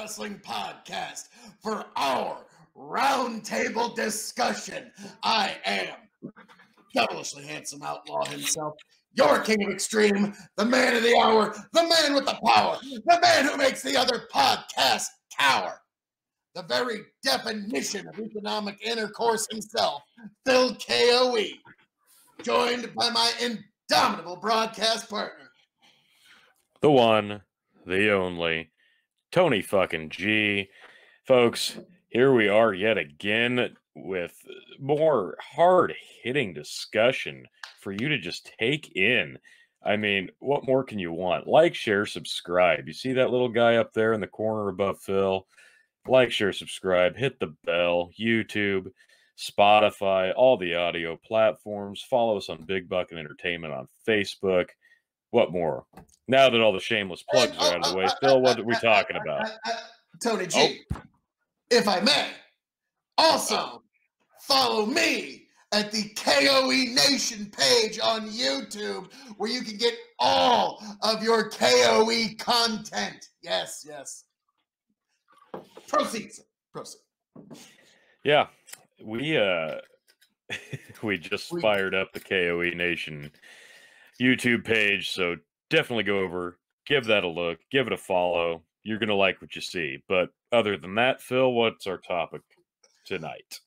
Wrestling Podcast for our roundtable discussion. I am devilishly handsome outlaw himself, your king of extreme, the man of the hour, the man with the power, the man who makes the other podcast cower, the very definition of economic intercourse himself, Phil KOE, joined by my indomitable broadcast partner, the one, the only, Tony fucking G. Folks, here we are yet again with more hard-hitting discussion for you to just take in. I mean, what more can you want? Like, share, subscribe. You see that little guy up there in the corner above Phil? Like, share, subscribe, hit the bell, YouTube, Spotify, all the audio platforms. Follow us on Big Bucket Entertainment on Facebook. What more? Now that all the shameless plugs are out of the way, Phil, what are we talking about? Tony G, if I may, also follow me at the KOE Nation page on YouTube, where you can get all of your KOE content. Yes, yes. Proceed. Yeah, we just fired up the KOE Nation YouTube page, so definitely go over, give that a look, give it a follow. You're going to like what you see. But other than that, Phil, what's our topic tonight?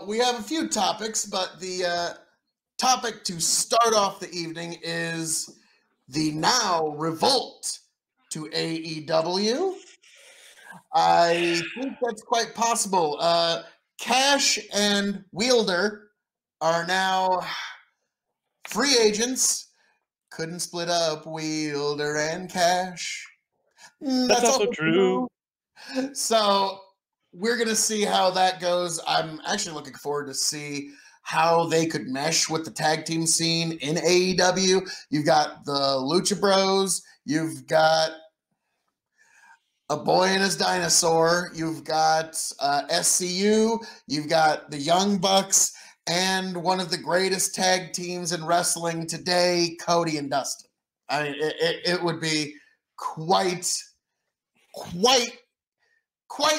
We have a few topics, but the topic to start off the evening is the now revolt to AEW. I think that's quite possible. Cash and Wielder are now free agents. Couldn't split up Wielder and Cash. That's also true. So we're going to see how that goes. I'm actually looking forward to see how they could mesh with the tag team scene in AEW. You've got the Lucha Bros. You've got a boy and his dinosaur. You've got SCU. You've got the Young Bucks. And one of the greatest tag teams in wrestling today, Cody and Dustin. I mean, it would be quite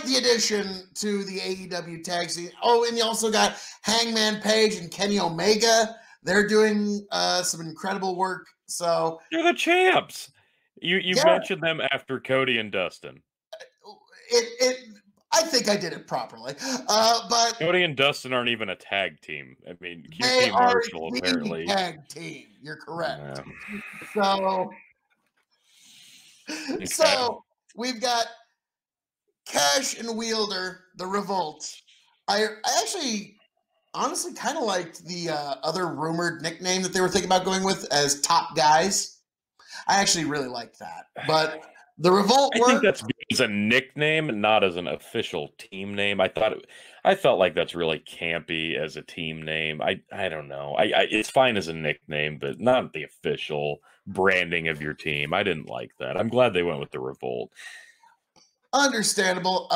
the addition to the AEW tag scene. Oh, and you also got Hangman Page and Kenny Omega. They're doing some incredible work. So they're the champs. You mentioned them after Cody and Dustin. I think I did it properly. But Cody and Dustin aren't even a tag team. I mean, they QT are Marshall the apparently tag team. You're correct. Yeah. So we've got Cash and Wielder, the Revolt. I actually honestly kind of liked the other rumored nickname that they were thinking about going with as Top Guys. I actually really liked that. But the Revolt I think that's as a nickname, not as an official team name. I felt like that's really campy as a team name. I don't know. It's fine as a nickname, but not the official branding of your team. I didn't like that. I'm glad they went with the Revolt. Understandable.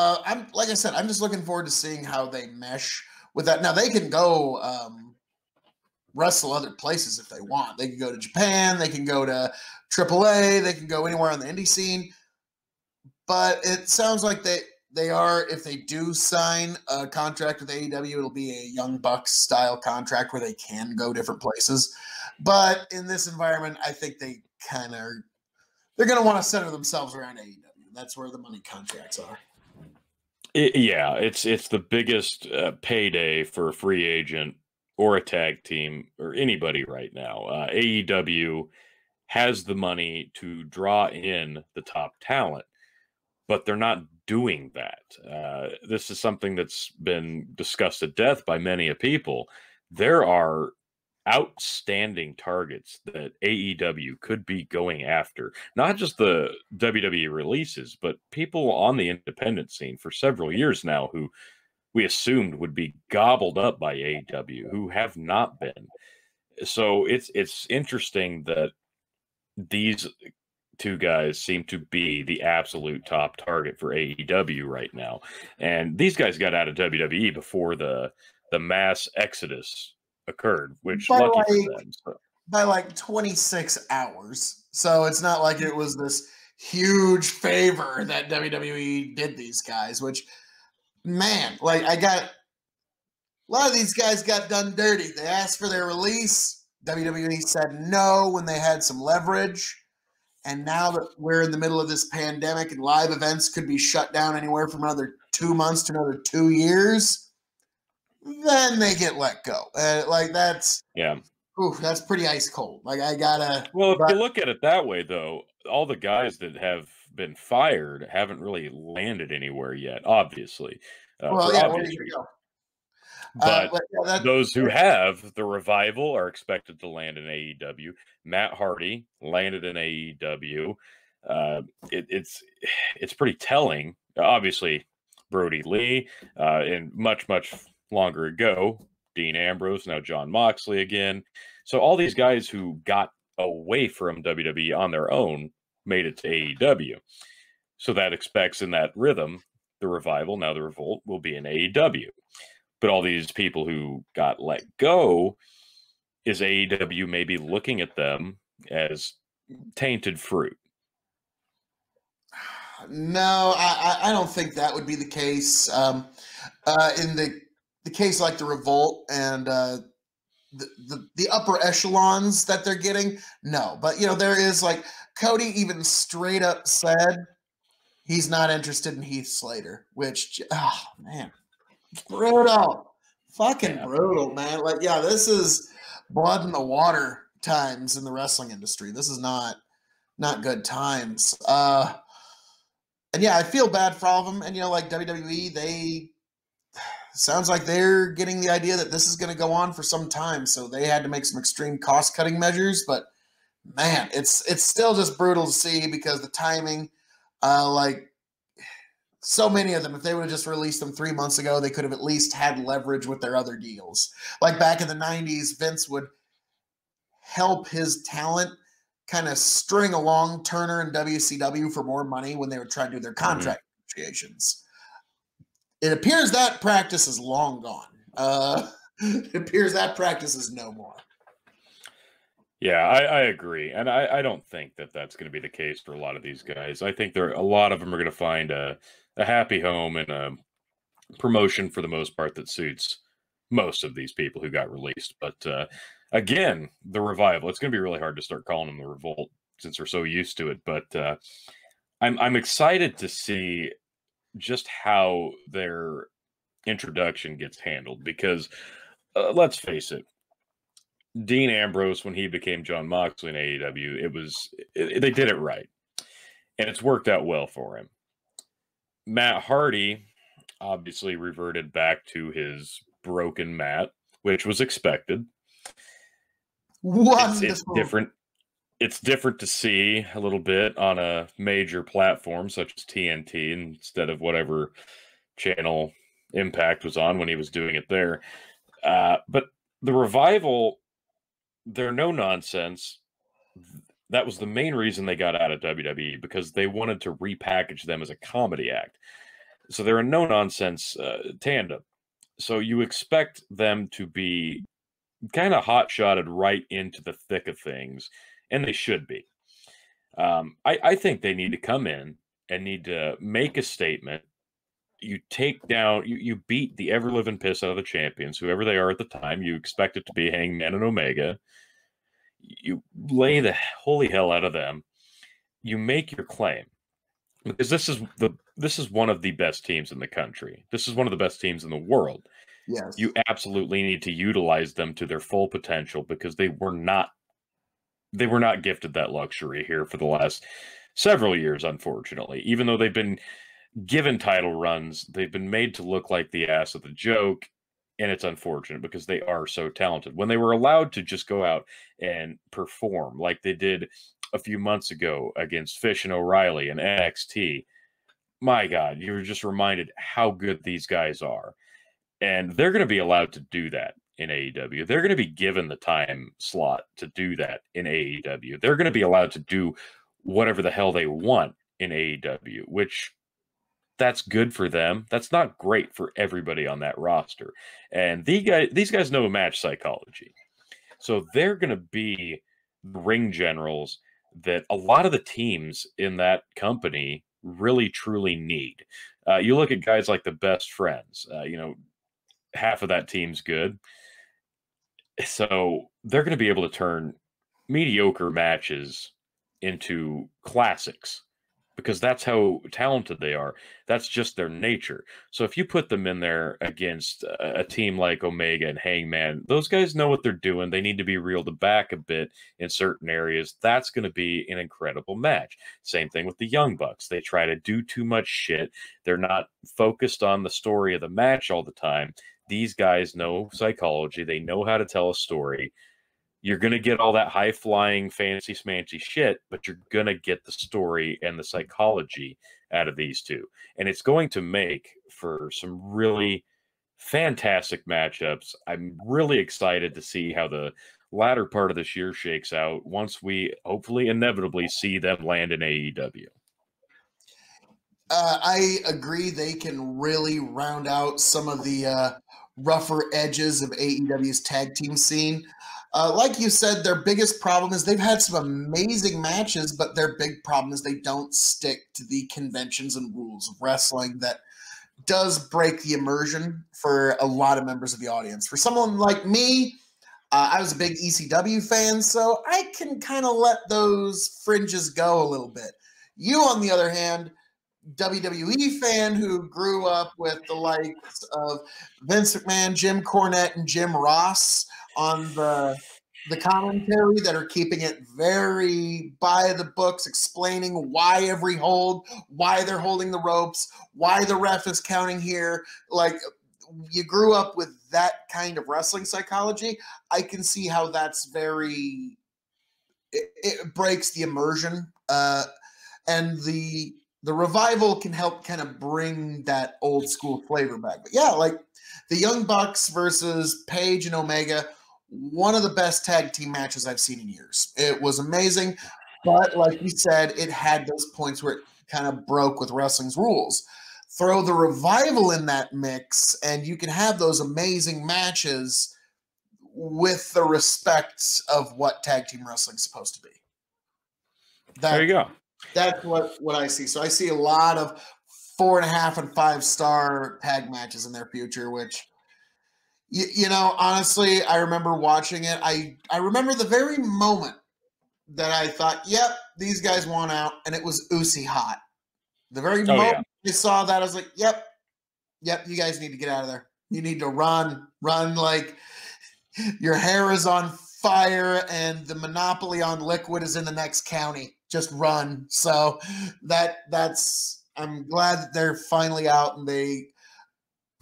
Like I said, I'm just looking forward to seeing how they mesh with that. Now they can go wrestle other places if they want. They can go to Japan. They can go to AAA. They can go anywhere on the indie scene. But it sounds like they are, if they do sign a contract with AEW, it'll be a Young Bucks style contract where they can go different places. But in this environment, I think they're going to want to center themselves around AEW. That's where the money contracts are. It's the biggest payday for a free agent or a tag team or anybody right now. AEW has the money to draw in the top talent, but they're not doing that. This is something that's been discussed to death by many people. There are outstanding targets that AEW could be going after. Not just the WWE releases, but people on the independent scene for several years now who we assumed would be gobbled up by AEW, who have not been. So it's interesting that these two guys seem to be the absolute top target for AEW right now. And these guys got out of WWE before the mass exodus occurred, which lucky for them. So. By like 26 hours. So it's not like it was this huge favor that WWE did these guys, which, man, like a lot of these guys got done dirty. They asked for their release. WWE said no when they had some leverage. And now that we're in the middle of this pandemic and live events could be shut down anywhere from another 2 months to another 2 years, then they get let go. That's pretty ice cold. Like I gotta. Well, if you look at it that way, though, all the guys that have been fired haven't really landed anywhere yet. Obviously, for obvious reasons. But those who have, the Revival are expected to land in AEW. Matt Hardy landed in AEW. It's pretty telling. Obviously, Brody Lee, and much longer ago, Dean Ambrose, now Jon Moxley again. So all these guys who got away from WWE on their own made it to AEW. So that expects in that rhythm, the Revival, now the Revolt, will be in AEW. But all these people who got let go, is AEW maybe looking at them as tainted fruit? No, I don't think that would be the case. In the case like the Revolt and the upper echelons that they're getting, no. But there is like Cody even straight up said he's not interested in Heath Slater, which man. Brutal. Fucking brutal, man. Like, this is blood in the water times in the wrestling industry. This is not good times. And I feel bad for all of them. And, like WWE, they sounds like they're getting the idea that this is going to go on for some time. So they had to make some extreme cost-cutting measures. But, man, it's still just brutal to see because the timing, so many of them, if they would have just released them 3 months ago, they could have at least had leverage with their other deals. Like back in the 90s, Vince would help his talent kind of string along Turner and WCW for more money when they were trying to do their contract negotiations. It appears that practice is long gone. It appears that practice is no more. Yeah, I agree. And I don't think that that's going to be the case for a lot of these guys. I think a lot of them are going to find a happy home and a promotion for the most part that suits most of these people who got released. But again, the Revival, it's going to be really hard to start calling them the Revolt since we're so used to it. But I'm excited to see just how their introduction gets handled because let's face it, Dean Ambrose, when he became Jon Moxley in AEW, they did it right. And it's worked out well for him. Matt Hardy obviously reverted back to his broken mat, which was expected. It's different. It's different to see a little bit on a major platform such as TNT instead of whatever channel Impact was on when he was doing it there. But the Revival, they're no nonsense. That was the main reason they got out of WWE, because they wanted to repackage them as a comedy act. So they're a no-nonsense tandem. So you expect them to be kind of hot-shotted right into the thick of things, and they should be. I think they need to come in and need to make a statement. You take down, you beat the ever-living piss out of the champions, whoever they are at the time. You expect it to be Hangman and Omega. You lay the holy hell out of them. You make your claim, because this is one of the best teams in the country. This is one of the best teams in the world. Yes, you absolutely need to utilize them to their full potential, because they were not gifted that luxury here for the last several years. Unfortunately, even though they've been given title runs, they've been made to look like the ass of the joke. And it's unfortunate because they are so talented. When they were allowed to just go out and perform like they did a few months ago against Fish and O'Reilly and NXT, my God, you were just reminded how good these guys are. And they're going to be allowed to do that in AEW. They're going to be given the time slot to do that in AEW. They're going to be allowed to do whatever the hell they want in AEW, which... that's good for them. That's not great for everybody on that roster. And these guys know match psychology. So they're going to be ring generals that a lot of the teams in that company really truly need. You look at guys like the Best Friends, half of that team's good. So they're going to be able to turn mediocre matches into classics because that's how talented they are. That's just their nature. So if you put them in there against a team like Omega and Hangman, those guys know what they're doing. They need to be reeled back a bit in certain areas. That's going to be an incredible match. Same thing with the Young Bucks. They try to do too much shit. They're not focused on the story of the match all the time. These guys know psychology. They know how to tell a story. You're going to get all that high-flying, fancy, smancy shit, but you're going to get the story and the psychology out of these two. And it's going to make for some really fantastic matchups. I'm really excited to see how the latter part of this year shakes out once we hopefully inevitably see them land in AEW. I agree. They can really round out some of the rougher edges of AEW's tag team scene. Like you said, their biggest problem is they've had some amazing matches, but their big problem is they don't stick to the conventions and rules of wrestling that does break the immersion for a lot of members of the audience. For someone like me, I was a big ECW fan, so I can kind of let those fringes go a little bit. You, on the other hand, WWE fan who grew up with the likes of Vince McMahon, Jim Cornette, and Jim Ross on the commentary that are keeping it very by the books, explaining why every hold, why they're holding the ropes, why the ref is counting here. Like, you grew up with that kind of wrestling psychology. I can see how that's very it breaks the immersion, and the revival can help kind of bring that old school flavor back. But yeah, like the Young Bucks versus Paige and Omega, one of the best tag team matches I've seen in years. It was amazing, but like you said, it had those points where it kind of broke with wrestling's rules. Throw the revival in that mix, and you can have those amazing matches with the respect of what tag team wrestling is supposed to be. There you go. That's what I see. So I see a lot of 4.5 and 5-star tag matches in their future, which, you know, honestly, I remember watching it. I remember the very moment that I thought, yep, these guys want out, and it was Usi hot. The very moment I saw that, I was like, yep, you guys need to get out of there. You need to run like your hair is on fire and the monopoly on liquid is in the next county. Just run. So that's I'm glad that they're finally out, and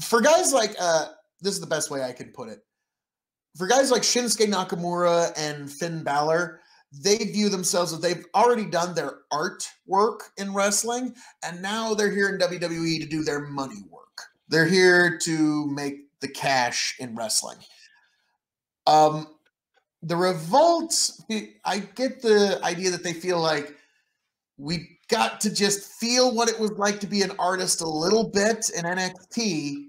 for guys like this is the best way I can put it. For guys like Shinsuke Nakamura and Finn Balor, they view themselves as they've already done their art work in wrestling, and now they're here in WWE to do their money work. They're here to make the cash in wrestling. The Revolt, I get the idea that they feel like we got to just feel what it was like to be an artist a little bit in NXT.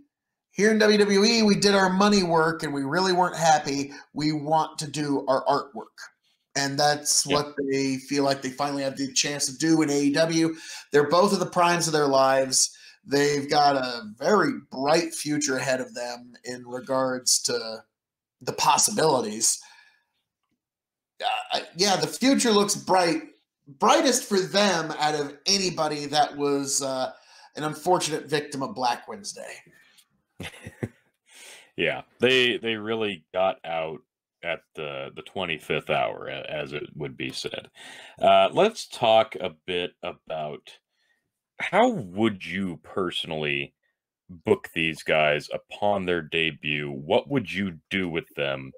Here in WWE, we did our money work and we really weren't happy. We want to do our artwork. And that's what they feel like they finally have the chance to do in AEW. They're both at the primes of their lives. They've got a very bright future ahead of them in regards to the possibilities. The future looks bright. Brightest for them out of anybody that was an unfortunate victim of Black Wednesday. Yeah, they really got out at the 25th hour, as it would be said. Let's talk a bit about how would you personally book these guys upon their debut? What would you do with them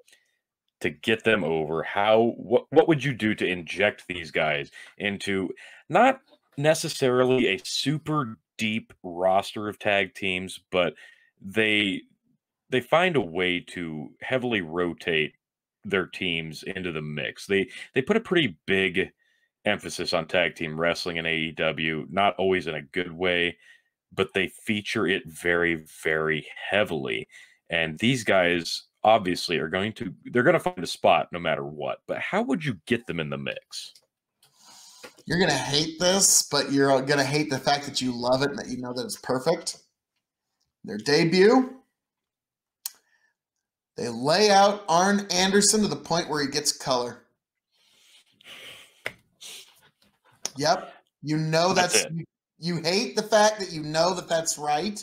to get them over? What would you do to inject these guys into not necessarily a super deep roster of tag teams, but they find a way to heavily rotate their teams into the mix. They put a pretty big emphasis on tag team wrestling in AEW, not always in a good way, but they feature it very, very heavily. And these guys obviously they're going to find a spot no matter what. But how would you get them in the mix? You're going to hate this, but you're going to hate the fact that you love it and that you know that it's perfect. Their debut, they lay out Arn Anderson to the point where he gets color. Yep. You know that's you hate the fact that you know that that's right,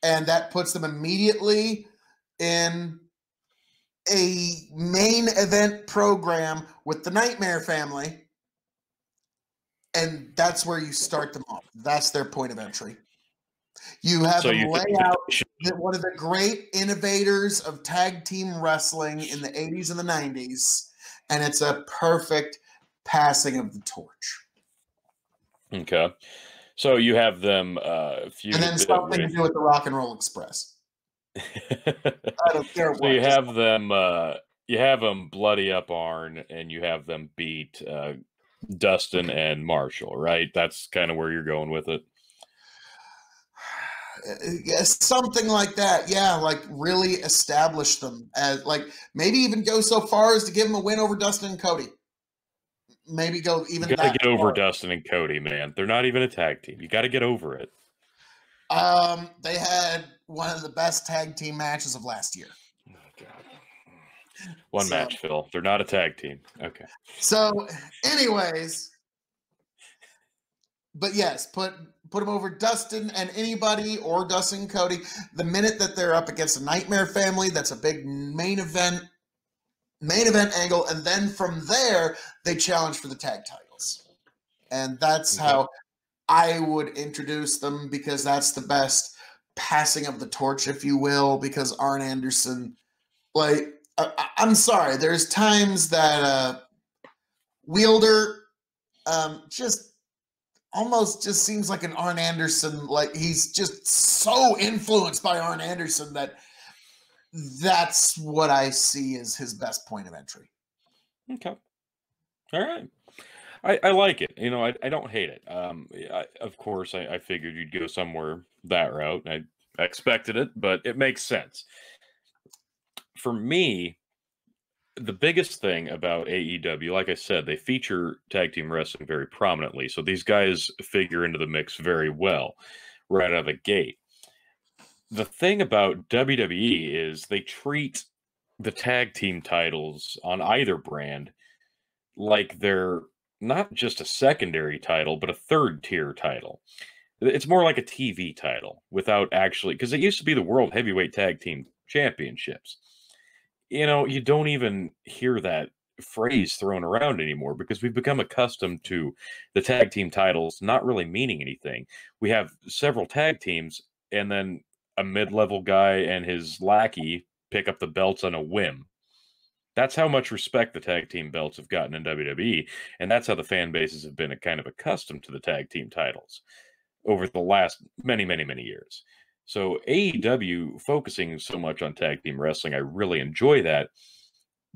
and that puts them immediately in a main event program with the Nightmare family, and that's where you start them off. That's their point of entry. You have them lay out one of the great innovators of tag team wrestling in the 80s and the 90s, and it's a perfect passing of the torch. Okay. So you have them feud. And then something to do with the Rock and Roll Express. I don't care so you have them bloody up Arn, and you have them beat Dustin and Marshall, right? That's kind of where you're going with it. Something like that, yeah. Like really establish them as, like, maybe even go so far as to give them a win over Dustin and Cody. Maybe go even. You got to get over Dustin and Cody, man. They're not even a tag team. You got to get over it. They had one of the best tag team matches of last year. Oh, God. One match, Phil. They're not a tag team. Okay. So, anyways, but yes, put them over Dustin and anybody, or Dustin and Cody. The minute that they're up against a Nightmare family, that's a big main event angle, and then from there they challenge for the tag titles, and that's how I would introduce them, because that's the best passing of the torch, if you will, because Arn Anderson, like, I'm sorry, there's times that Wielder just almost just seems like an Arn Anderson, like he's just so influenced by Arn Anderson that's what I see as his best point of entry. Okay. All right. I like it. You know, I don't hate it. Of course, I figured you'd go somewhere that route. I expected it, but it makes sense. For me, the biggest thing about AEW, like I said, they feature tag team wrestling very prominently. So these guys figure into the mix very well right out of the gate. The thing about WWE is they treat the tag team titles on either brand like they're not just a secondary title, but a third tier title. It's more like a TV title without actually, because it used to be the World Heavyweight Tag Team Championships. You know, you don't even hear that phrase thrown around anymore because we've become accustomed to the tag team titles not really meaning anything. We have several tag teams, and then a mid-level guy and his lackey pick up the belts on a whim. That's how much respect the tag team belts have gotten in WWE, and that's how the fan bases have been kind of accustomed to the tag team titles over the last many, many, many years. So AEW focusing so much on tag team wrestling, I really enjoy that,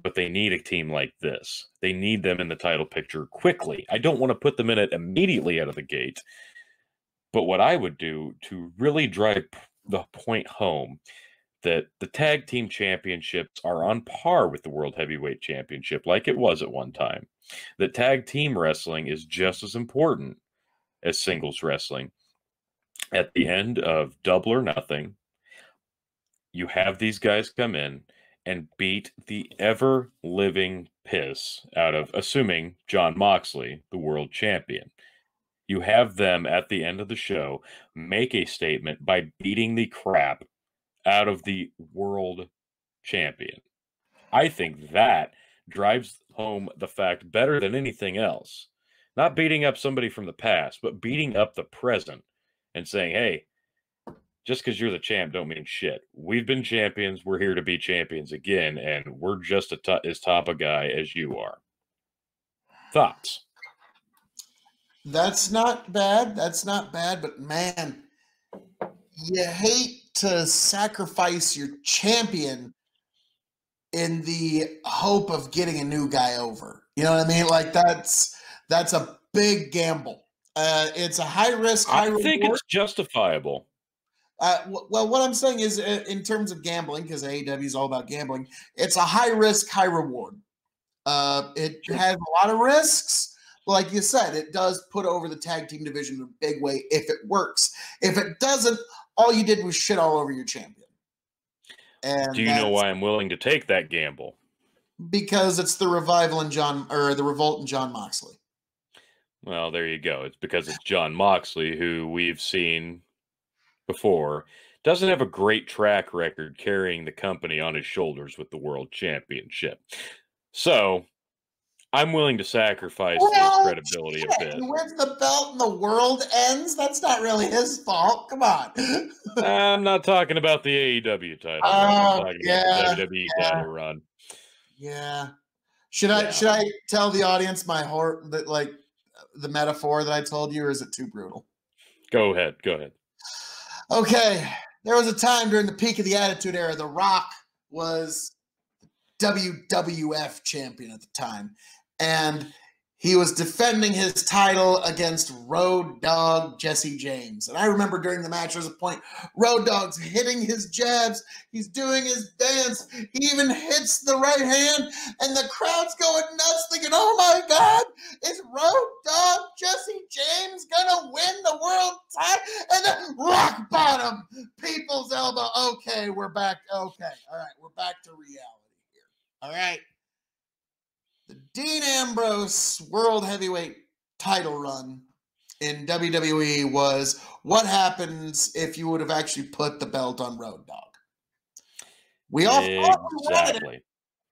but they need a team like this. They need them in the title picture quickly. I don't want to put them in it immediately out of the gate, but what I would do to really drive the point home that the tag team championships are on par with the World Heavyweight Championship like it was at one time. That tag team wrestling is just as important as singles wrestling. At the end of Double or Nothing, you have these guys come in and beat the ever-living piss out of, assuming, Jon Moxley, the world champion. You have them at the end of the show make a statement by beating the crap out of the world champion. I think that drives home the fact better than anything else. Not beating up somebody from the past, but beating up the present and saying, hey, just because you're the champ don't mean shit. We've been champions. We're here to be champions again, and we're just as top a guy as you are. Thoughts? That's not bad. That's not bad, but man, you hate to sacrifice your champion in the hope of getting a new guy over. You know what I mean? Like that's a big gamble. It's a high risk, high reward. I think it's justifiable. Well, what I'm saying is, in terms of gambling, because AEW is all about gambling, it's a high risk, high reward. It has a lot of risks, like you said, it does put over the tag team division in a big way if it works. If it doesn't, all you did was shit all over your champion. And do you know why I'm willing to take that gamble? Because it's the Revival and the Revolt and John Moxley. Well, there you go. It's because it's John Moxley, who we've seen before, doesn't have a great track record carrying the company on his shoulders with the World Championship. So, I'm willing to sacrifice his credibility a bit. He wins the belt and the world ends? That's not really his fault. Come on. I'm not talking about the AEW title. I'm talking about the WWE title run. Yeah. Should I tell the audience the metaphor that I told you, or is it too brutal? Go ahead. Okay. There was a time during the peak of the Attitude Era, The Rock was WWF champion at the time. And he was defending his title against Road Dogg Jesse James. And I remember during the match, there was a point, Road Dogg's hitting his jabs. He's doing his dance. He even hits the right hand. And the crowd's going nuts thinking, oh my God, is Road Dogg Jesse James going to win the world title? And then rock bottom, people's elbow. Okay, we're back. Okay, all right, we're back to reality here. All right. The Dean Ambrose World Heavyweight title run in WWE was what happens if you would have actually put the belt on Road Dogg. We all thought we wanted it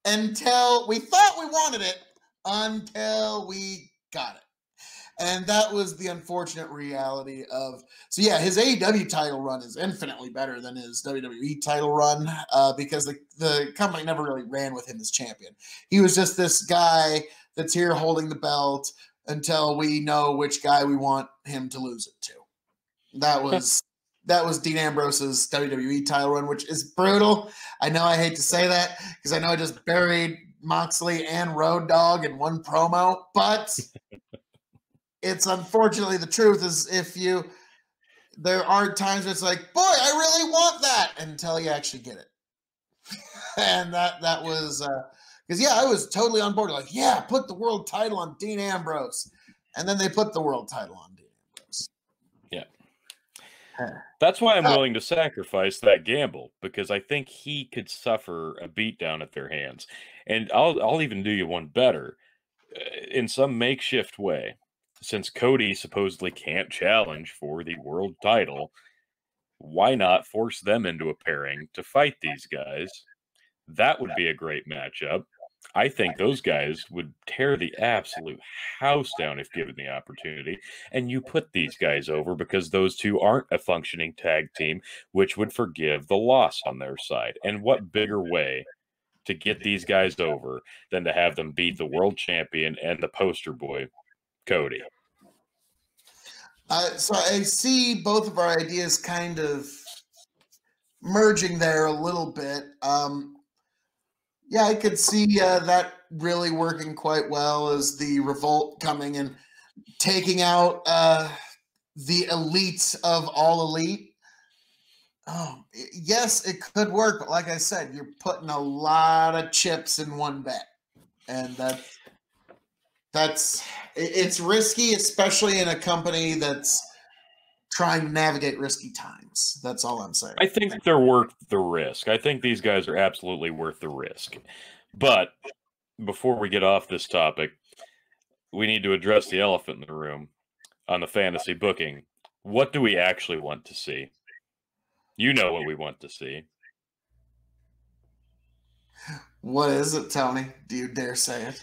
until we wanted it until we got it. And that was the unfortunate reality of... So, yeah, his AEW title run is infinitely better than his WWE title run because the company never really ran with him as champion. He was just this guy that's here holding the belt until we know which guy we want him to lose it to. That was Dean Ambrose's WWE title run, which is brutal. I know I hate to say that because I know I just buried Moxley and Road Dogg in one promo, but... It's unfortunately the truth is there are times where it's like, boy, I really want that until you actually get it. And that was, because I was totally on board. Like, yeah, put the world title on Dean Ambrose. And then they put the world title on Dean Ambrose. Yeah. That's why I'm willing to sacrifice that gamble, because I think he could suffer a beatdown at their hands. And I'll even do you one better. In some makeshift way. Since Cody supposedly can't challenge for the world title, why not force them into a pairing to fight these guys? That would be a great matchup. I think those guys would tear the absolute house down if given the opportunity. And you put these guys over because those two aren't a functioning tag team, which would forgive the loss on their side. And what bigger way to get these guys over than to have them beat the world champion and the poster boy, Cody. So I see both of our ideas kind of merging there a little bit. I could see that really working quite well as the Revolt coming and taking out the elite of all elite. Oh, yes, it could work, but like I said, you're putting a lot of chips in one bet, and it's risky, especially in a company that's trying to navigate risky times. That's all I'm saying. I think they're worth the risk. I think these guys are absolutely worth the risk. But before we get off this topic, we need to address the elephant in the room on the fantasy booking. What do we actually want to see? You know what we want to see. What is it, Tony? Do you dare say it?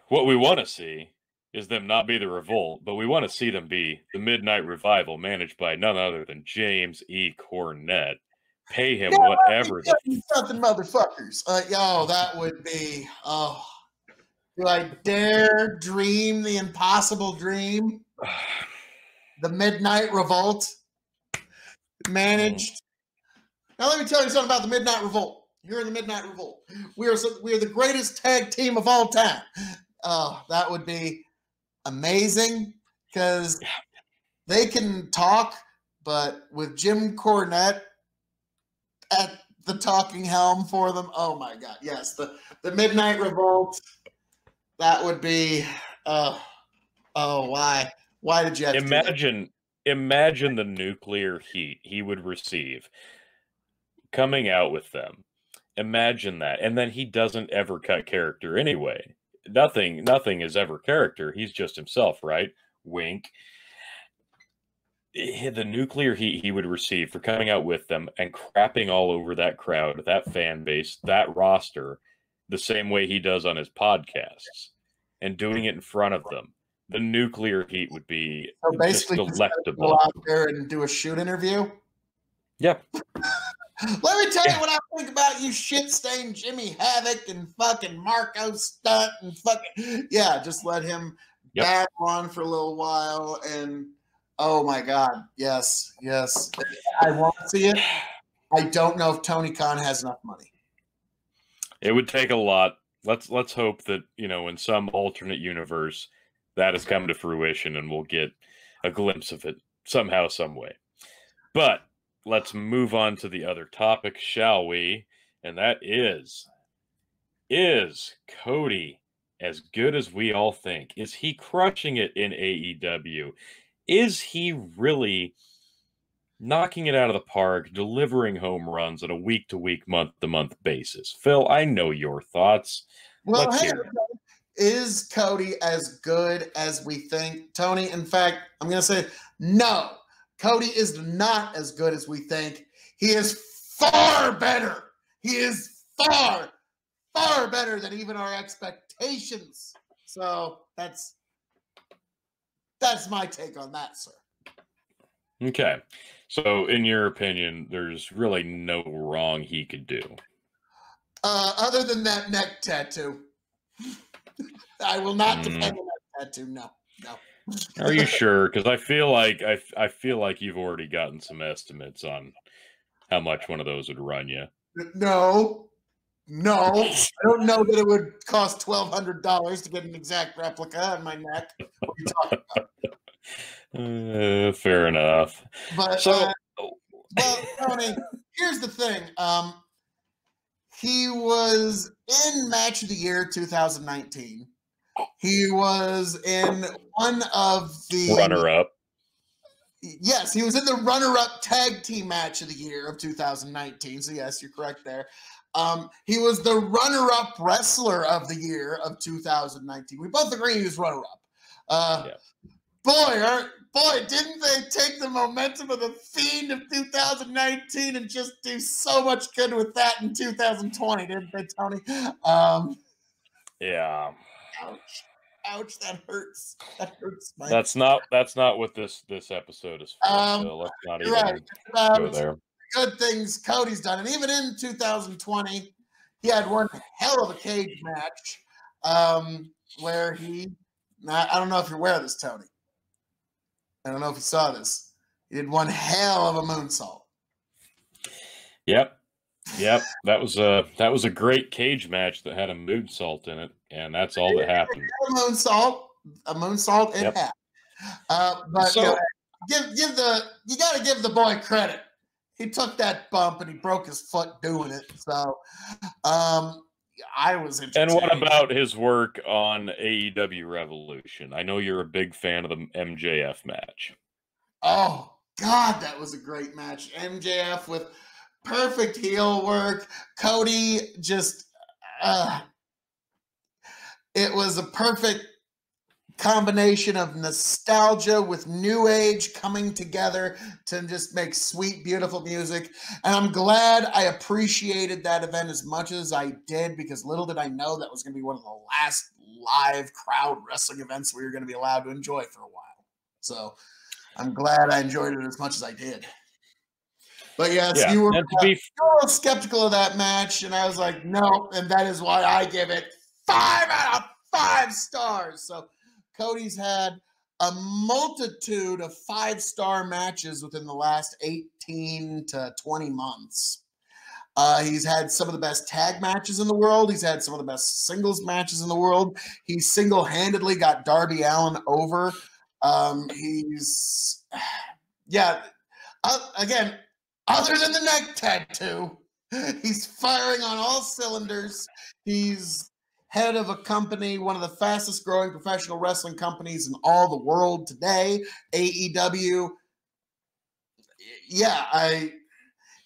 What we want to see is them not be the Revolt, but we want to see them be the Midnight Revival, managed by none other than James E. Cornette. Pay him whatever. Something, motherfuckers. That would be. Oh, do I dare dream the impossible dream? The Midnight Revolt managed. Now let me tell you something about the Midnight Revolt. You're in the Midnight Revolt. We are the greatest tag team of all time. Oh, that would be amazing because they can talk, but with Jim Cornette at the talking helm for them, oh my God, yes, the Midnight Revolt, that would be Oh, why? Why did you have to do that? Imagine the nuclear heat he would receive coming out with them. Imagine that. And then he doesn't ever cut character anyway. Nothing is ever character. He's just himself, right? Wink. The nuclear heat he would receive for coming out with them and crapping all over that crowd, that fan base, that roster, the same way he does on his podcasts, and doing it in front of them. The nuclear heat would be So basically, just just go delectable. out there and do a shoot interview. Yep. Let me tell you what I think about you shit-stained Jimmy Havoc and fucking Marco Stunt and fucking just let him babble on for a little while and oh my God, yes. I want to see it. I don't know if Tony Khan has enough money. It would take a lot. Let's hope that, in some alternate universe that has come to fruition and we'll get a glimpse of it somehow, some way. But let's move on to the other topic, shall we? And that is Cody as good as we all think? Is he crushing it in AEW? Is he really knocking it out of the park, delivering home runs on a week-to-week, month-to-month basis? Phil, I know your thoughts. Well, is Cody as good as we think? Tony, in fact, I'm going to say no. Cody is not as good as we think. He is far better. He is far, far better than even our expectations. So that's my take on that, sir. Okay. So in your opinion, there's really no wrong he could do. Other than that neck tattoo. I will not defend the neck tattoo. No. Are you sure? Because I feel like you've already gotten some estimates on how much one of those would run you. No. I don't know that it would cost $1,200 to get an exact replica on my neck. What are you talking about? Fair enough. But Tony, here's the thing. He was in Match of the Year 2019. He was in one of the runner-up. Yes, he was in the runner-up tag team match of the year of 2019. So yes, you're correct there. He was the runner-up wrestler of the year of 2019. We both agree he was runner-up. Boy, didn't they take the momentum of the Fiend of 2019 and just do so much good with that in 2020, didn't they, Tony? Yeah. Ouch, that hurts. That hurts. That's not what this episode is for. So let's not even go there. Good things Cody's done, and even in 2020, he had one hell of a cage match where I don't know if you're aware of this, Tony. I don't know if you saw this. He did one hell of a moonsault. Yep. That was a great cage match that had a moonsault in it, and that's all that happened. A moonsault in half. But so, you got to give the boy credit. He took that bump and he broke his foot doing it. So I was interested. And what about his work on AEW Revolution? I know you're a big fan of the MJF match. Oh, God, that was a great match. MJF with perfect heel work. Cody just, it was a perfect combination of nostalgia with new age coming together to just make sweet, beautiful music. And I'm glad I appreciated that event as much as I did, because little did I know that was going to be one of the last live crowd wrestling events we were going to be allowed to enjoy for a while. So I'm glad I enjoyed it as much as I did. But yes, you were a little skeptical of that match, and I was like, no, and that is why I give it 5 out of 5 stars. So Cody's had a multitude of 5-star matches within the last 18 to 20 months. He's had some of the best tag matches in the world. He's had some of the best singles matches in the world. He single-handedly got Darby Allin over. Again, other than the neck tattoo, he's firing on all cylinders. He's head of a company, one of the fastest growing professional wrestling companies in all the world today, AEW. Yeah,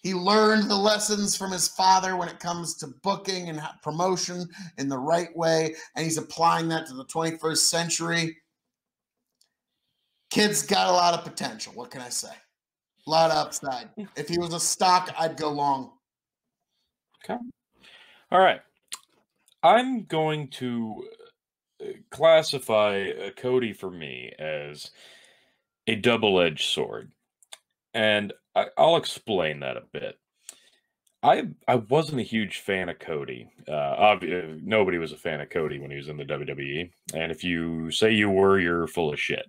he learned the lessons from his father when it comes to booking and promotion in the right way, and he's applying that to the 21st century. Kid's got a lot of potential. What can I say? A lot of upside. If he was a stock, I'd go long. Okay. All right. I'm going to classify Cody for me as a double-edged sword. And I'll explain that a bit. I wasn't a huge fan of Cody. Nobody was a fan of Cody when he was in the WWE. And if you say you were, you're full of shit.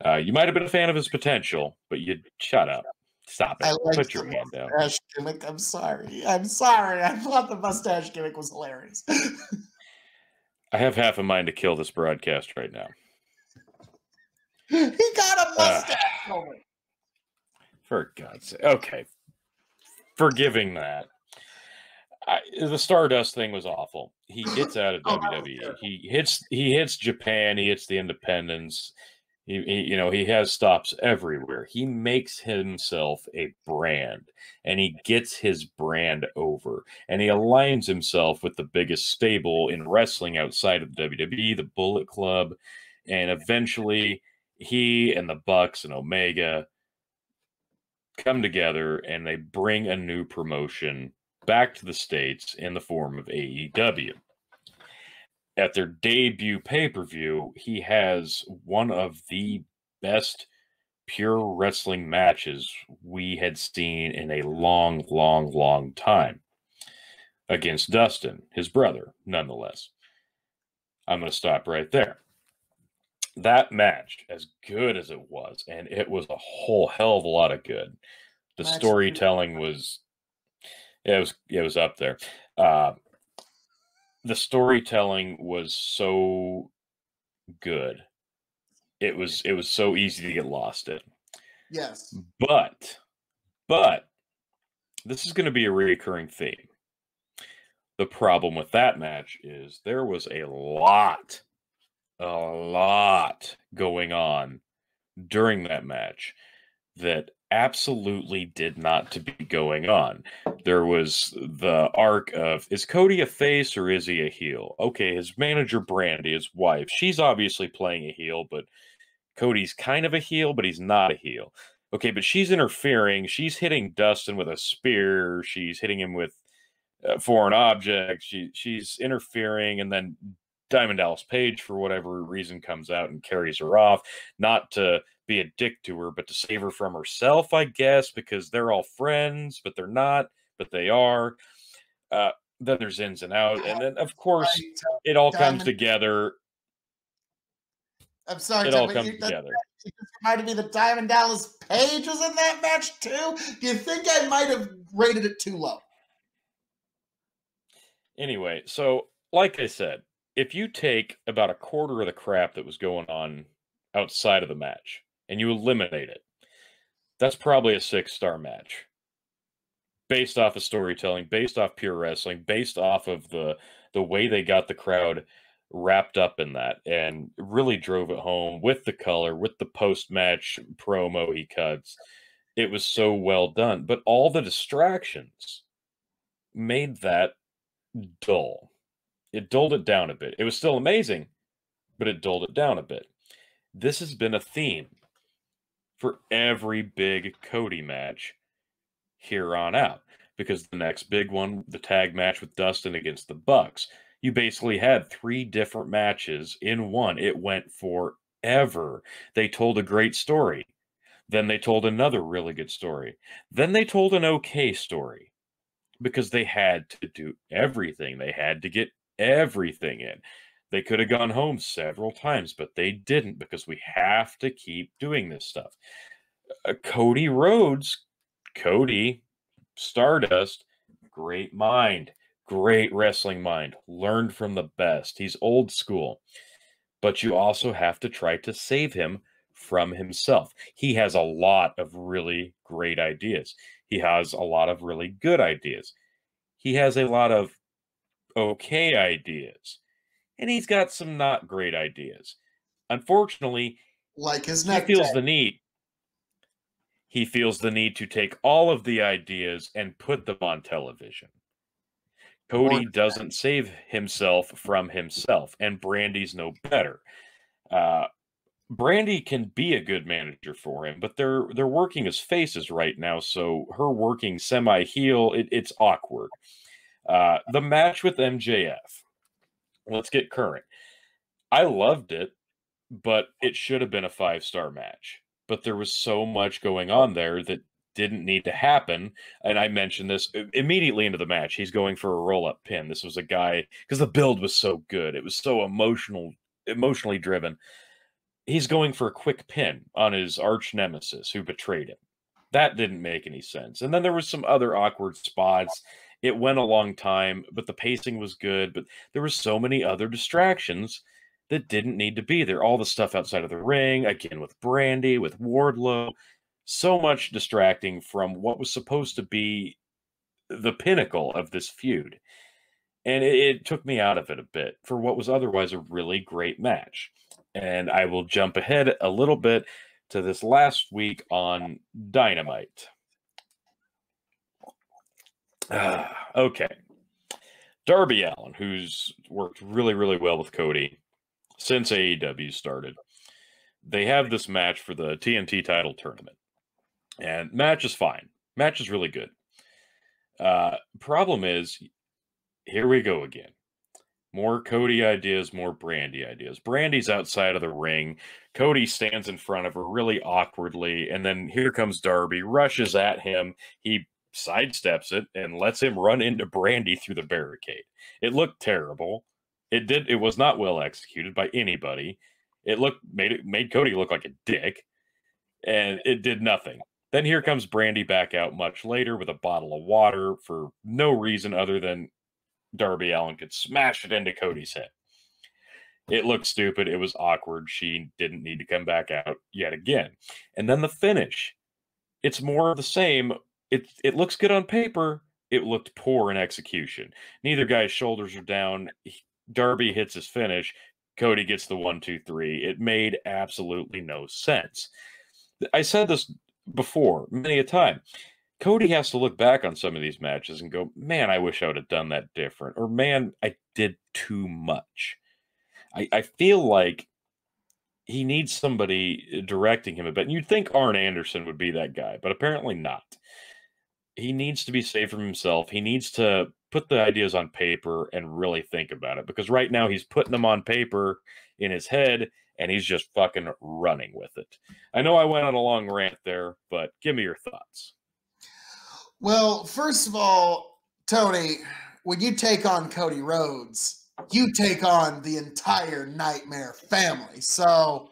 You might have been a fan of his potential, but you shut up. Stop it. Put your hand down. Mustache gimmick. I'm sorry. I thought the mustache gimmick was hilarious. I have half a mind to kill this broadcast right now. He got a mustache over. For God's sake. Okay. Forgiving that. The Stardust thing was awful. He gets out of WWE. He hits Japan. He hits the independents. He has stops everywhere. He makes himself a brand, and he gets his brand over, and he aligns himself with the biggest stable in wrestling outside of the WWE, the Bullet Club, and eventually he and the Bucks and Omega come together, and they bring a new promotion back to the States in the form of AEW. At their debut pay-per-view, he has one of the best pure wrestling matches we had seen in a long, long, long time against Dustin, his brother, nonetheless. I'm going to stop right there. That match, as good as it was, and it was a whole hell of a lot of good. The storytelling was, it was up there. The storytelling was so good. It was so easy to get lost in. Yes. But this is going to be a recurring theme. The problem with that match is there was a lot going on during that match that absolutely did not to be going on. There was the arc of, is Cody a face or is he a heel? Okay, his manager Brandy, his wife, she's obviously playing a heel, but Cody's kind of a heel, but he's not a heel. Okay, but she's interfering. She's hitting Dustin with a spear. She's hitting him with foreign objects. She's interfering, and then Diamond Dallas Page, for whatever reason, comes out and carries her off, not to be a dick to her, but to save her from herself, I guess, because they're all friends, but they're not, but they are. Then there's ins and outs, and then, of course, it all comes together. I'm sorry, it all comes together. It reminded me that Diamond Dallas Page was in that match, too. Do you think I might have rated it too low? Anyway, so, like I said, if you take about a quarter of the crap that was going on outside of the match and you eliminate it, that's probably a 6-star match. Based off of storytelling, based off pure wrestling, based off of the way they got the crowd wrapped up in that and really drove it home with the color, with the post-match promo he cuts. It was so well done. But all the distractions made that dull. It dulled it down a bit. It was still amazing, but it dulled it down a bit. This has been a theme for every big Cody match here on out, because the next big one, the tag match with Dustin against the Bucks, you basically had 3 different matches in one. It went forever. They told a great story. Then they told another really good story. Then they told an okay story, because they had to do everything. They had to get everything in. They could have gone home several times, but they didn't, because we have to keep doing this stuff. Cody Rhodes, Cody, Stardust, great mind, great wrestling mind, learned from the best. He's old school, but you also have to try to save him from himself. He has a lot of really great ideas. He has a lot of really good ideas. He has a lot of okay ideas, and he's got some not great ideas. Unfortunately, Like his he necktie. feels the need. He feels the need to take all of the ideas and put them on television. Cody doesn't save himself from himself, and Brandy's no better. Uh, Brandy can be a good manager for him, but they're working as faces right now, so her working semi-heel, it's awkward. The match with MJF. Let's get current. I loved it, but it should have been a 5-star match. But there was so much going on there that didn't need to happen. And I mentioned this immediately into the match. He's going for a roll-up pin. This was a guy because the build was so good. It was so emotionally driven. He's going for a quick pin on his arch nemesis who betrayed him. That didn't make any sense. And then there was some other awkward spots. It went a long time, but the pacing was good. But there were so many other distractions that didn't need to be there. All the stuff outside of the ring, again with Brandy, with Wardlow, so much distracting from what was supposed to be the pinnacle of this feud. And it took me out of it a bit for what was otherwise a really great match. And I will jump ahead a little bit to this last week on Dynamite. Okay. Darby Allin, who's worked really, really well with Cody since AEW started. They have this match for the TNT title tournament. And match is fine. Match is really good. Problem is, here we go again. More Cody ideas, more Brandy ideas. Brandy's outside of the ring. Cody stands in front of her really awkwardly, and then here comes Darby, rushes at him. He sidesteps it and lets him run into Brandy through the barricade. It looked terrible. It was not well executed by anybody. Made Cody look like a dick, and it did nothing. Then here comes Brandy back out much later with a bottle of water for no reason other than Darby Allin could smash it into Cody's head. It looked stupid. It was awkward. She didn't need to come back out yet again. And then the finish. It's more of the same. It looks good on paper. It looked poor in execution. Neither guy's shoulders are down. Darby hits his finish. Cody gets the 1, 2, 3. It made absolutely no sense. I said this before many a time. Cody has to look back on some of these matches and go, man, I wish I would have done that different. Or, man, I did too much. I feel like he needs somebody directing him a bit. And you'd think Arn Anderson would be that guy, but apparently not. He needs to be saved from himself. He needs to put the ideas on paper and really think about it. Because right now he's putting them on paper in his head, and he's just fucking running with it. I know I went on a long rant there, but give me your thoughts. Well, first of all, Tony, when you take on Cody Rhodes, you take on the entire Nightmare family. So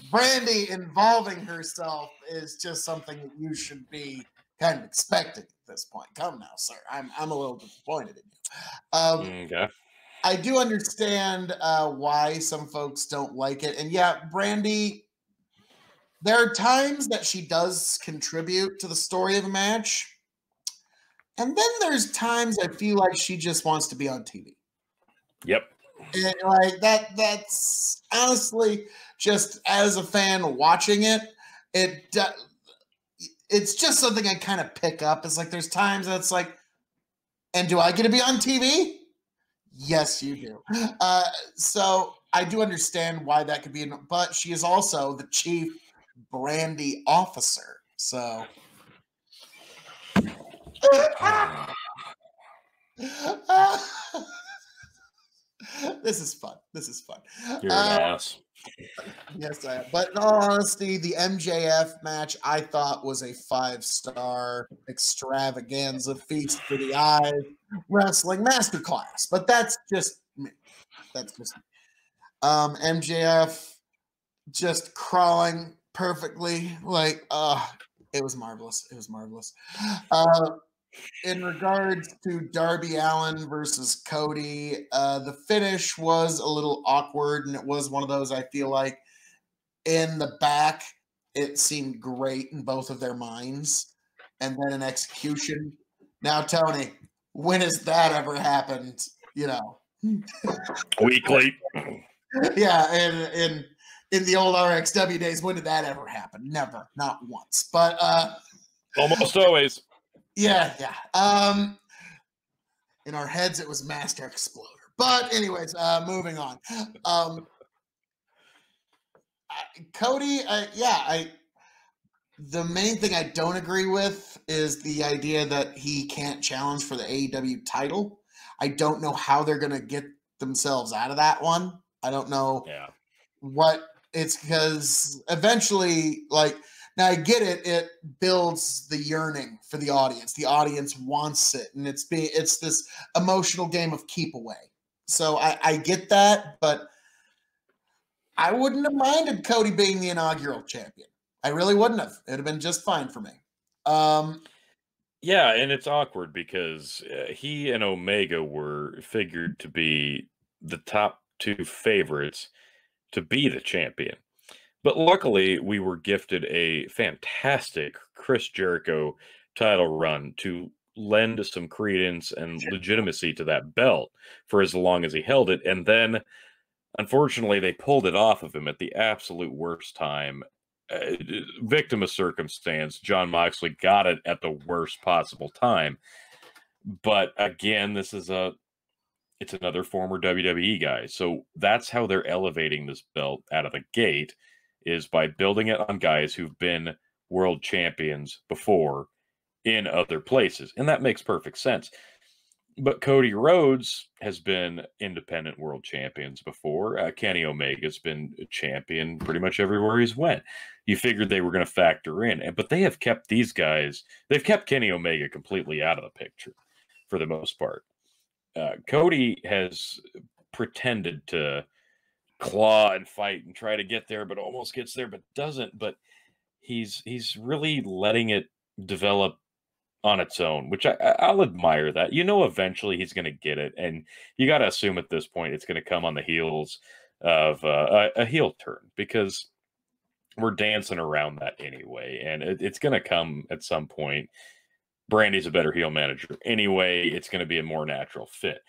Brandy involving herself is just something that you should be kind of expecting at this point. Come now, sir. I'm a little disappointed in you. Okay. I do understand why some folks don't like it. And yeah, Brandy, there are times that she does contribute to the story of a match. And then there's times I feel like she just wants to be on TV. Yep. And like that's honestly, just as a fan watching it, it's just something I kind of pick up. It's like there's times that's like, and do I get to be on TV? Yes, you do. So I do understand why that could be, but she is also the chief Brandy officer. So this is fun. You're an ass. Yes, I am. But in all honesty, the MJF match I thought was a 5-star extravaganza, feast for the eyes, wrestling masterclass. But that's just me. MJF just crawling perfectly, like it was marvelous. In regards to Darby Allin versus Cody, the finish was a little awkward, and it was one of those I feel like in the back it seemed great in both of their minds, and then in execution. Now, Tony, when has that ever happened? you know. Weekly. Yeah, and in the old RXW days, when did that ever happen? Never, not once. But almost always. Yeah. In our heads, it was Master Exploder. But anyways, moving on. Cody, the main thing I don't agree with is the idea that he can't challenge for the AEW title. I don't know how they're going to get themselves out of that one. I don't know what it's because eventually, now I get it. It builds the yearning for the audience. The audience wants it, and it's this emotional game of keep away. So I get that, but I wouldn't have minded Cody being the inaugural champion. I really wouldn't have. It'd have been just fine for me. Yeah, and it's awkward because he and Omega were figured to be the top two favorites to be the champion. But luckily, we were gifted a fantastic Chris Jericho title run to lend some credence and legitimacy to that belt for as long as he held it. And then, unfortunately, they pulled it off of him at the absolute worst time. Victim of circumstance, Jon Moxley got it at the worst possible time. But again, it's another former WWE guy. So that's how they're elevating this belt out of the gate, is by building it on guys who've been world champions before in other places. And that makes perfect sense. But Cody Rhodes has been independent world champions before. Kenny Omega's been a champion pretty much everywhere he's went. You figured they were going to factor in. But they have kept these guys, they've kept Kenny Omega completely out of the picture for the most part. Cody has pretended to claw and fight and try to get there, but almost gets there, but doesn't. But he's really letting it develop on its own, which I'll admire that. Eventually he's going to get it, and you got to assume at this point it's going to come on the heels of a heel turn, because we're dancing around that anyway, and it's going to come at some point. Brandy's a better heel manager anyway. It's going to be a more natural fit.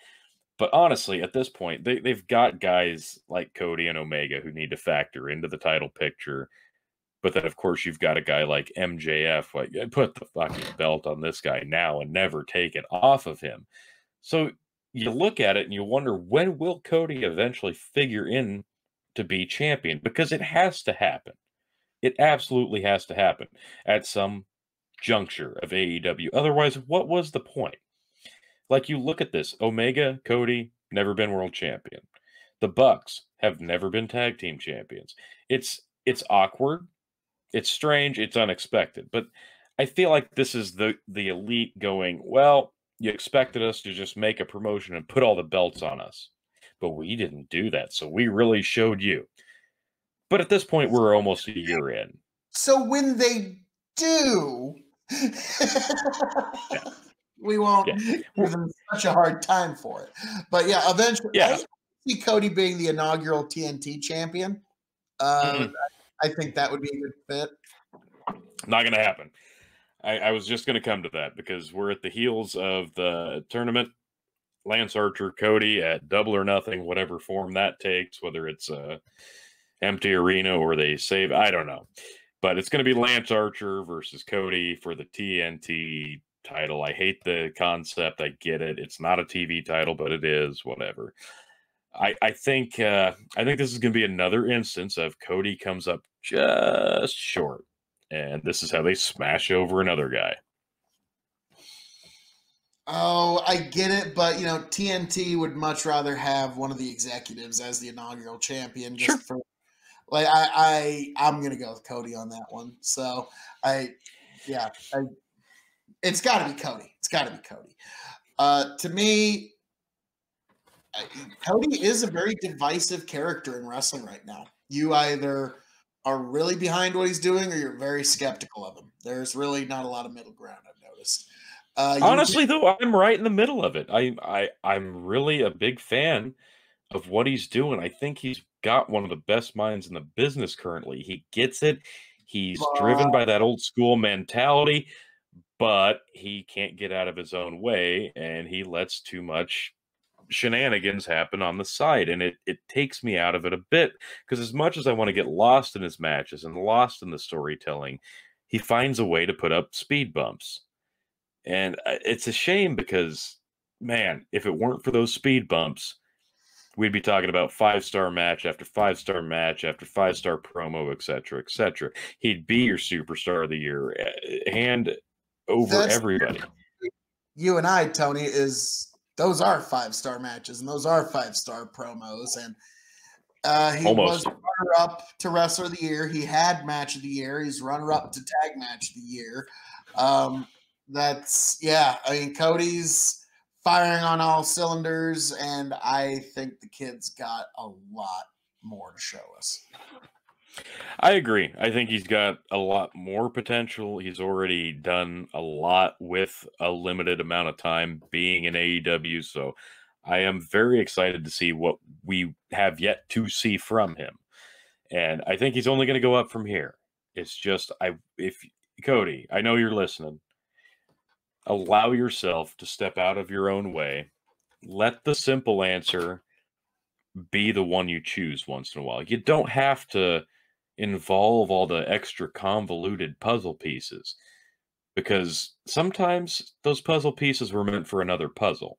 But honestly, at this point, they've got guys like Cody and Omega who need to factor into the title picture. But then, of course, you've got a guy like MJF, put the fucking belt on this guy now and never take it off of him. So you look at it and you wonder, when will Cody eventually figure in to be champion? Because it has to happen. It absolutely has to happen at some juncture of AEW. Otherwise, what was the point? You look at this, Omega, Cody, never been world champion. The Bucks have never been tag team champions. It's awkward. It's strange. It's unexpected. But I feel like this is the elite going, well, you expected us to just make a promotion and put all the belts on us. But we didn't do that. So we really showed you. But at this point, we're almost a year in. So when they do, we won't give them such a hard time for it. But yeah, eventually, I see Cody being the inaugural TNT champion. I think that would be a good fit. Not going to happen. I was just going to come to that, because we're at the heels of the tournament. Lance Archer, Cody at Double or Nothing, whatever form that takes, whether it's a empty arena or they save, I don't know. But it's going to be Lance Archer versus Cody for the TNT title. I hate the concept. I get it. It's not a TV title, but it is, whatever. I think this is going to be another instance of Cody comes up just short, and this is how they smash over another guy. Oh, I get it, but TNT would much rather have one of the executives as the inaugural champion. Just for I'm gonna go with Cody on that one. So it's got to be Cody. It's got to be Cody. To me, Cody is a very divisive character in wrestling right now. You either are really behind what he's doing, or you're very skeptical of him. There's really not a lot of middle ground, I've noticed. Honestly, though, I'm right in the middle of it. I'm really a big fan of what he's doing. I think he's got one of the best minds in the business currently. He gets it. He's driven by that old school mentality, but he can't get out of his own way, and he lets too much shenanigans happen on the side, and it takes me out of it a bit, because as much as I want to get lost in his matches and lost in the storytelling, he finds a way to put up speed bumps. And it's a shame because, man, if it weren't for those speed bumps, we'd be talking about 5-star match after 5-star match after 5-star promo, etc., etc. He'd be your superstar of the year, hand over everybody. You and I, Tony, those are 5-star matches and those are 5-star promos. And he was runner-up to Wrestler of the Year. He had Match of the Year. He's runner-up to Tag Match of the Year. Cody's firing on all cylinders, and I think the kid's got a lot more to show us. I agree. I think he's got a lot more potential. He's already done a lot with a limited amount of time being in AEW, so I am very excited to see what we have yet to see from him. And I think he's only going to go up from here. It's just, Cody, I know you're listening. Allow yourself to step out of your own way. Let the simple answer be the one you choose once in a while. You don't have to involve all the extra convoluted puzzle pieces, because sometimes those puzzle pieces were meant for another puzzle.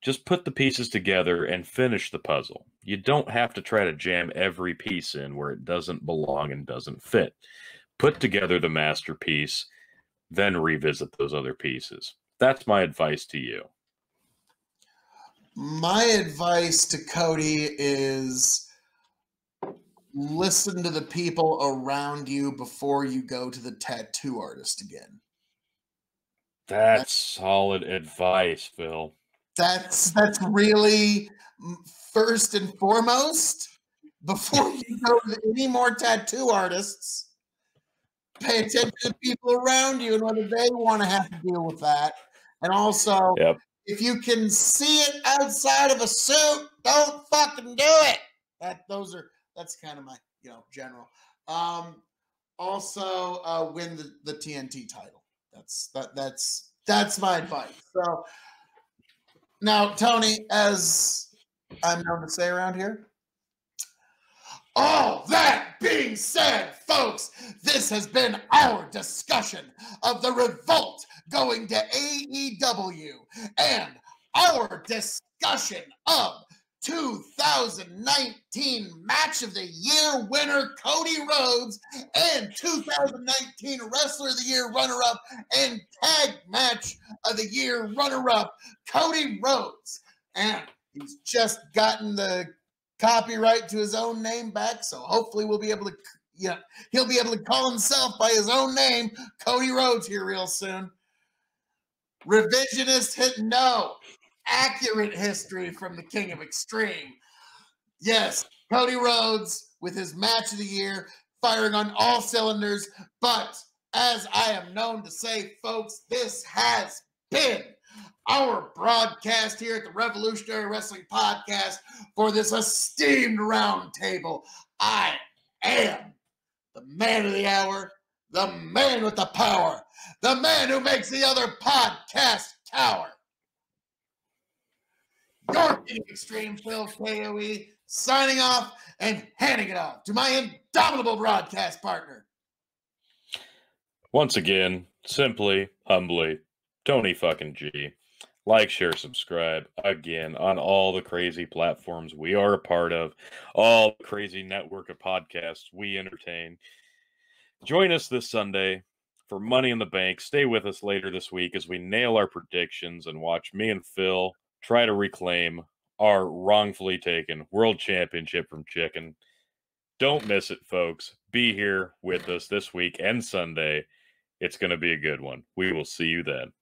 Just put the pieces together and finish the puzzle. You don't have to try to jam every piece in where it doesn't belong and doesn't fit. Put together the masterpiece, then revisit those other pieces. That's my advice to you. My advice to Cody is listen to the people around you before you go to the tattoo artist again. That's solid advice, Phil. That's really first and foremost. Before you go to any more tattoo artists, pay attention to the people around you and whether they want to have to deal with that. And also, if you can see it outside of a suit, don't fucking do it. That's kind of my, general. Also, win the TNT title. That's my advice. So now, Tony, as I'm known to say around here, all that being said, folks, this has been our discussion of the Revolt going to AEW and our discussion of 2019 Match of the Year winner Cody Rhodes and 2019 Wrestler of the Year runner-up and Tag Match of the Year runner-up Cody Rhodes. And he's just gotten the copyright to his own name back, so hopefully we'll be able to, he'll be able to call himself by his own name, Cody Rhodes, here real soon. Revisionist no. Accurate history from the King of Extreme. Yes, Cody Rhodes with his Match of the Year, firing on all cylinders, but as I am known to say, folks, this has been our broadcast here at the Revolutionary Wrestling Podcast for this esteemed roundtable. I am the man of the hour, the man with the power, the man who makes the other podcast cower. Your King of Extreme, Phil KOE, signing off and handing it off to my indomitable broadcast partner. Once again, simply, humbly, Tony fucking G. Like, share, subscribe, again, on all the crazy platforms we are a part of, all the crazy network of podcasts we entertain. Join us this Sunday for Money in the Bank. Stay with us later this week as we nail our predictions and watch me and Phil try to reclaim our wrongfully taken world championship from Chicken. Don't miss it, folks. Be here with us this week and Sunday. It's going to be a good one. We will see you then.